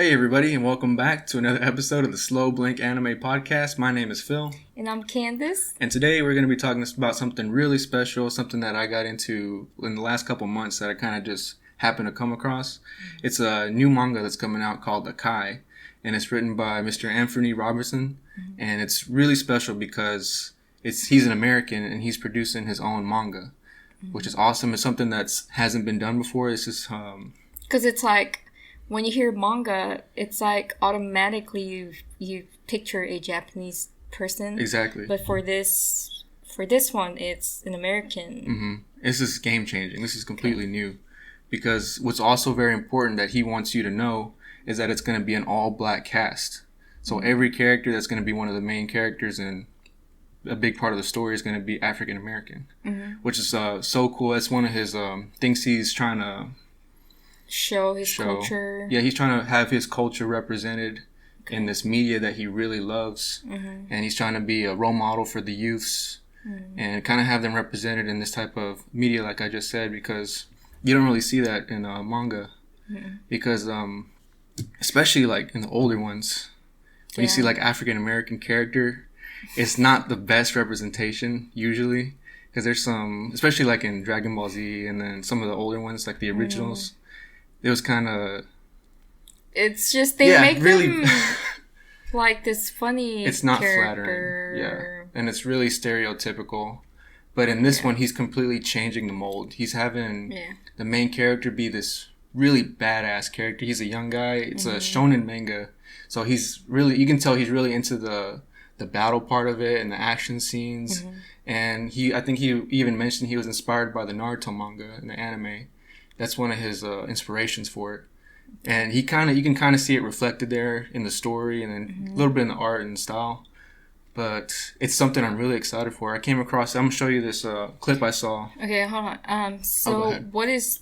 Hey everybody, and welcome back to another episode of the Slow Blink Anime Podcast. My name is Phil. And I'm Candace. And today we're going to be talking about something really special, something that I got into in the last couple months that I kind of just happened to come across. It's a new manga that's coming out called Akai, and it's written by Mr. Anfernee Robertson. And it's really special because he's an American and he's producing his own manga, which is awesome. It's something that hasn't been done before. It's just... Because it's like... When you hear manga, it's like automatically you picture a Japanese person. Exactly. But for this one, it's an American. Mm-hmm. This is game changing. This is completely new, because what's also very important that he wants you to know is that it's going to be an all black cast. So every character that's going to be one of the main characters and a big part of the story is going to be African American, which is so cool. That's one of his things he's trying to show his culture. Yeah, he's trying to have his culture represented in this media that he really loves. And he's trying to be a role model for the youths and kind of have them represented in this type of media, like I just said, because you don't really see that in manga. Because especially like in the older ones, when you see like African American character, it's not the best representation usually, because there's some, especially like in Dragon Ball Z and then some of the older ones, like the originals. It was kind of... It's just they make them like this funny It's not character. Flattering. Yeah. And it's really stereotypical. But in this one, he's completely changing the mold. He's having the main character be this really badass character. He's a young guy. It's a shonen manga. So he's really... You can tell he's really into the battle part of it and the action scenes. And I think he even mentioned he was inspired by the Naruto manga and the anime. That's one of his inspirations for it. And you can kind of see it reflected there in the story and then a little bit in the art and style. But it's something I'm really excited for. I came across, I'm going to show you this clip I saw. Okay, hold on. So what is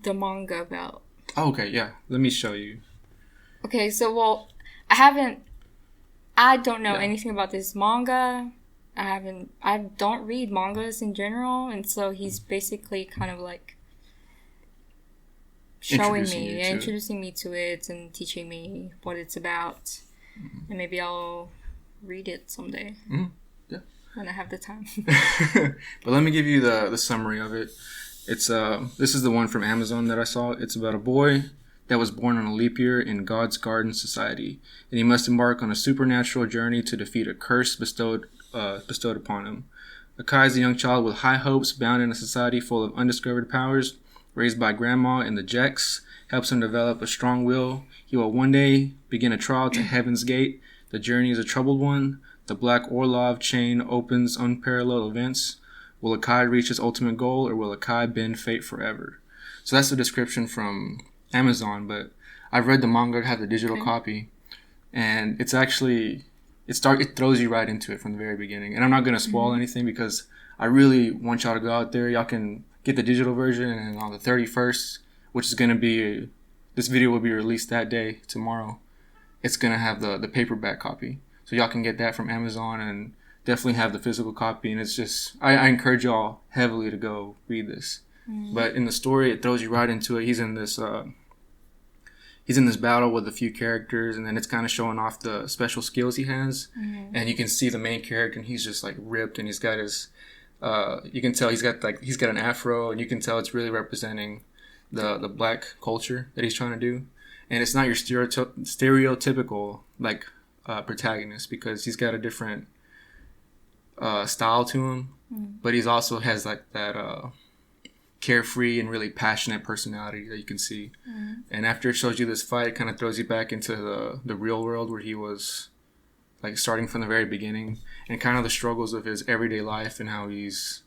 the manga about? Oh, okay, yeah. Let me show you. Okay, so, well, I don't know anything about this manga. I don't read mangas in general. And so he's basically kind of like introducing me to it and teaching me what it's about. And maybe I'll read it someday. Yeah. When I have the time. But let me give you the summary of it. It's this is the one from Amazon that I saw. It's about a boy that was born on a leap year in God's Garden Society, and he must embark on a supernatural journey to defeat a curse bestowed upon him. Akai is a young child with high hopes, bound in a society full of undiscovered powers. Raised by grandma in the Jeks, helps him develop a strong will. He will one day begin a trial to Heaven's Gate. The journey is a troubled one. The Black Orlov chain opens unparalleled events. Will Akai reach his ultimate goal, or will Akai bend fate forever? So that's the description from Amazon, but I've read the manga, I have the digital copy, and it's actually, it throws you right into it from the very beginning. And I'm not going to spoil anything because I really want y'all to go out there. Y'all can get the digital version, and on the 31st, which is going to be, this video will be released that day, tomorrow, it's going to have the paperback copy. So y'all can get that from Amazon and definitely have the physical copy. And it's just, I encourage y'all heavily to go read this. But in the story, it throws you right into it. He's in this battle with a few characters, and then it's kind of showing off the special skills he has. And you can see the main character, and he's just like ripped, and he's got his... you can tell he's got an afro, and you can tell it's really representing the black culture that he's trying to do. And it's not your stereotypical like protagonist, because he's got a different style to him, but he's also has like that carefree and really passionate personality that you can see. And after it shows you this fight, it kind of throws you back into the real world where he was, like starting from the very beginning, and kind of the struggles of his everyday life and how he's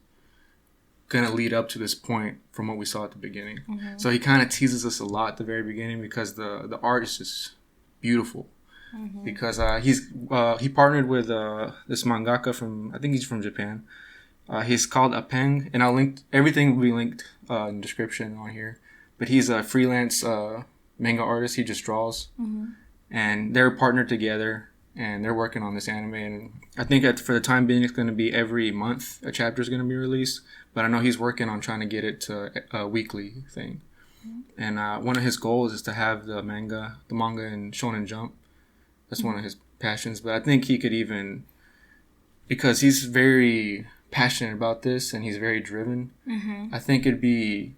going to lead up to this point from what we saw at the beginning. So he kind of teases us a lot at the very beginning, because the art is just beautiful. Because he partnered with this mangaka from, I think he's from Japan. He's called Apeng, and I'll link, everything will be linked in the description on here. But he's a freelance manga artist. He just draws. And they're partnered together, and they're working on this anime. And I think for the time being, it's going to be every month a chapter is going to be released. But I know he's working on trying to get it to a weekly thing. And one of his goals is to have the manga in Shonen Jump. That's one of his passions. But I think he could even, because he's very passionate about this and he's very driven, I think it'd be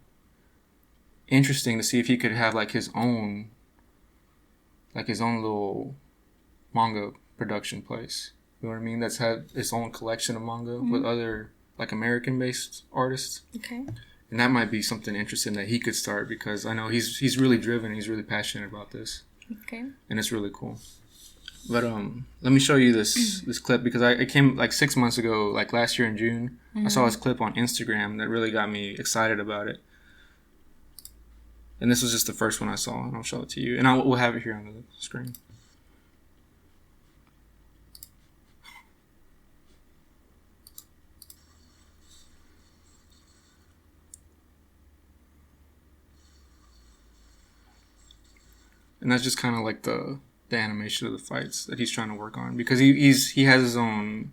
interesting to see if he could have like his own little manga production place. You know what I mean? That's had its own collection of manga with other like American-based artists. Okay. And that might be something interesting that he could start, because I know he's really driven. He's really passionate about this. Okay. And it's really cool. But let me show you this clip, because I came like 6 months ago, like last year in June. I saw this clip on Instagram that really got me excited about it. And this was just the first one I saw, and I'll show it to you. And we'll have it here on the screen. And that's just kind of like the animation of the fights that he's trying to work on, because he has his own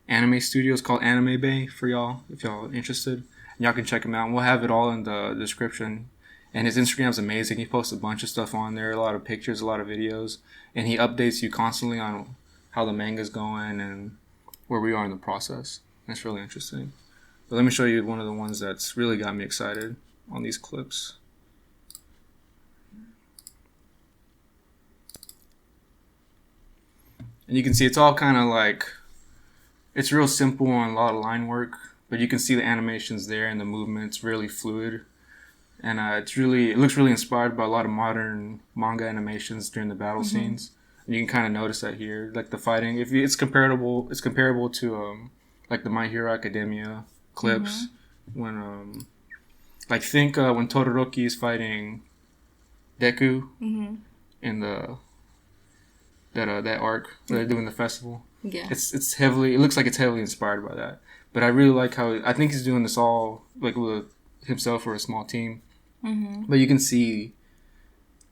anime studio. It's called Anime Bay for y'all, if y'all are interested. And y'all can check him out. And we'll have it all in the description. And his Instagram's amazing. He posts a bunch of stuff on there, a lot of pictures, a lot of videos, and he updates you constantly on how the manga's going and where we are in the process. And it's really interesting. But let me show you one of the ones that's really got me excited on these clips. And you can see it's all kind of like, it's real simple and a lot of line work, but you can see the animations there and the movement's really fluid. And it looks really inspired by a lot of modern manga animations during the battle scenes. And you can kind of notice that here, like the fighting. If it's comparable to like the My Hero Academia clips when like think when Todoroki is fighting Deku in that arc where they're doing the festival. Yeah, it looks like it's heavily inspired by that. But I really like how I think he's doing this all like with himself or a small team. But you can see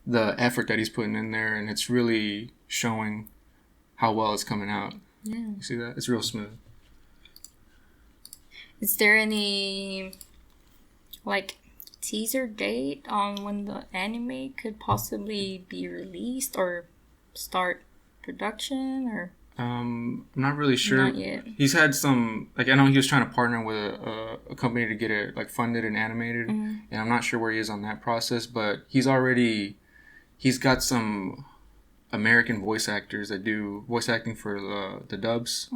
the effort that he's putting in there, and it's really showing how well it's coming out. Yeah, you see that? It's real smooth. Is there any like teaser date on when the anime could possibly be released or start production? Or I'm not really sure. Not yet. He's had some, like, I know he was trying to partner with a company to get it like funded and animated, and I'm not sure where he is on that process, but he's got some American voice actors that do voice acting for the dubs,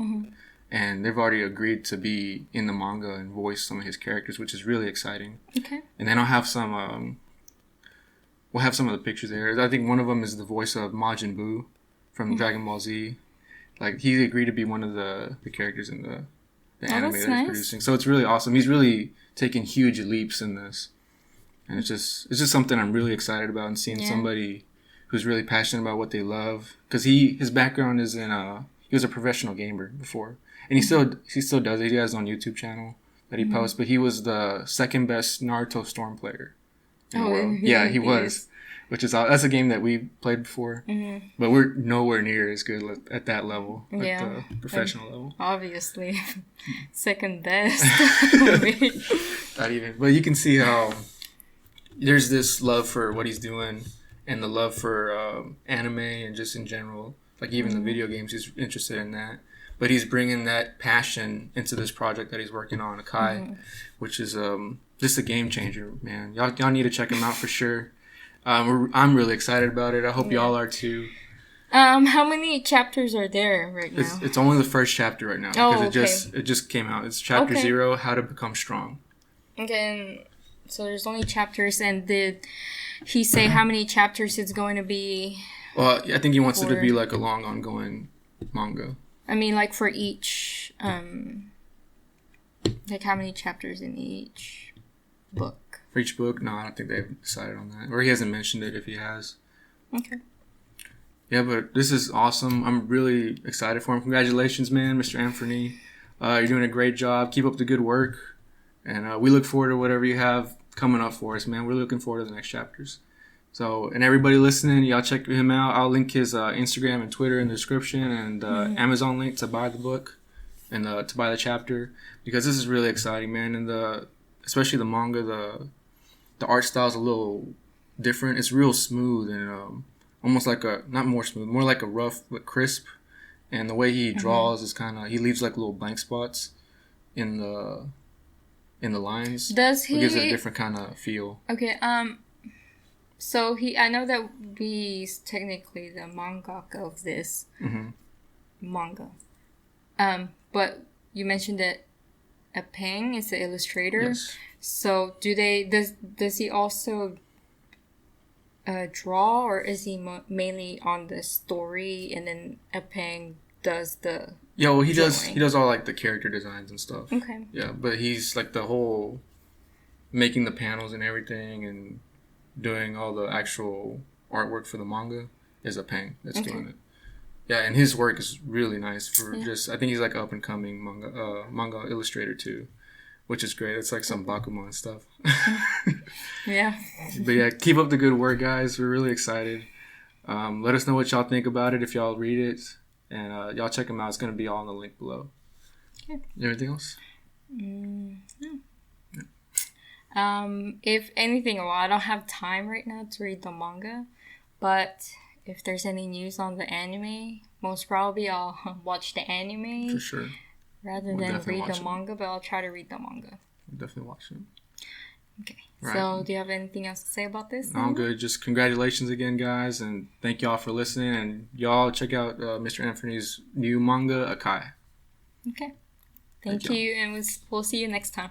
and they've already agreed to be in the manga and voice some of his characters, which is really exciting. Okay. And then I'll have some we'll have some of the pictures there. I think one of them is the voice of Majin Buu from Dragon Ball Z. Like, he agreed to be one of the characters in the anime that he's producing. So it's really awesome. He's really taking huge leaps in this. And it's just something I'm really excited about, and seeing somebody who's really passionate about what they love. Because his background is in he was a professional gamer before. And he still does it. He has his own YouTube channel that he posts. But he was the second best Naruto Storm player in the world. Yeah, he was. Which is, that's a game that we played before, but we're nowhere near as good at that level, at the professional level. Obviously, second best. Not even, but you can see how there's this love for what he's doing, and the love for anime and just in general, like even the video games. He's interested in that, but he's bringing that passion into this project that he's working on, Akai, which is just a game changer, man. Y'all need to check him out for sure. I'm really excited about it. I hope y'all are too. How many chapters are there right now? It's only the first chapter right now, because it just came out. It's chapter 0, How to Become Strong. Okay, so there's only chapters, and did he say how many chapters it's going to be? Well, I think he wants it to be like a long, ongoing manga. I mean, like for each, like how many chapters in each book? For each book? No, I don't think they've decided on that. Or he hasn't mentioned it if he has. Okay. Yeah, but this is awesome. I'm really excited for him. Congratulations, man, Mr. Anfernee. You're doing a great job. Keep up the good work. And we look forward to whatever you have coming up for us, man. We're looking forward to the next chapters. So, and everybody listening, y'all check him out. I'll link his Instagram and Twitter in the description, and Amazon link to buy the book and to buy the chapter, because this is really exciting, man. And especially the manga, the the art style is a little different. It's real smooth and almost like not more smooth, more like a rough but crisp. And the way he draws is kind of, he leaves like little blank spots in the lines. Does he? It gives it a different kind of feel. Okay. So I know that he's technically the mangaka of this manga. But you mentioned that Peng is the illustrator. Yes. So does he also draw, or is he mainly on the story, and then Peng does the he drawing? does all like the character designs and stuff. Okay. Yeah, but he's like the whole making the panels and everything and doing all the actual artwork for the manga is Peng that's doing it. Yeah, and his work is really nice for I think he's like an up and coming manga illustrator too, which is great. It's like some Bakuman stuff. Yeah. But yeah, keep up the good work, guys. We're really excited. Let us know what y'all think about it if y'all read it, and y'all check them out. It's gonna be all in the link below. Okay. Anything else? No. If anything, well, I don't have time right now to read the manga, but if there's any news on the anime, most probably I'll watch the anime. For sure. Rather than read the manga, but I'll try to read the manga. We'll definitely watch it. Okay. Right. So, do you have anything else to say about this? No, I'm good. Just congratulations again, guys, and thank y'all for listening. And y'all check out Mr. Anfernee's new manga, Akai. Okay. Thank you, and we'll see you next time.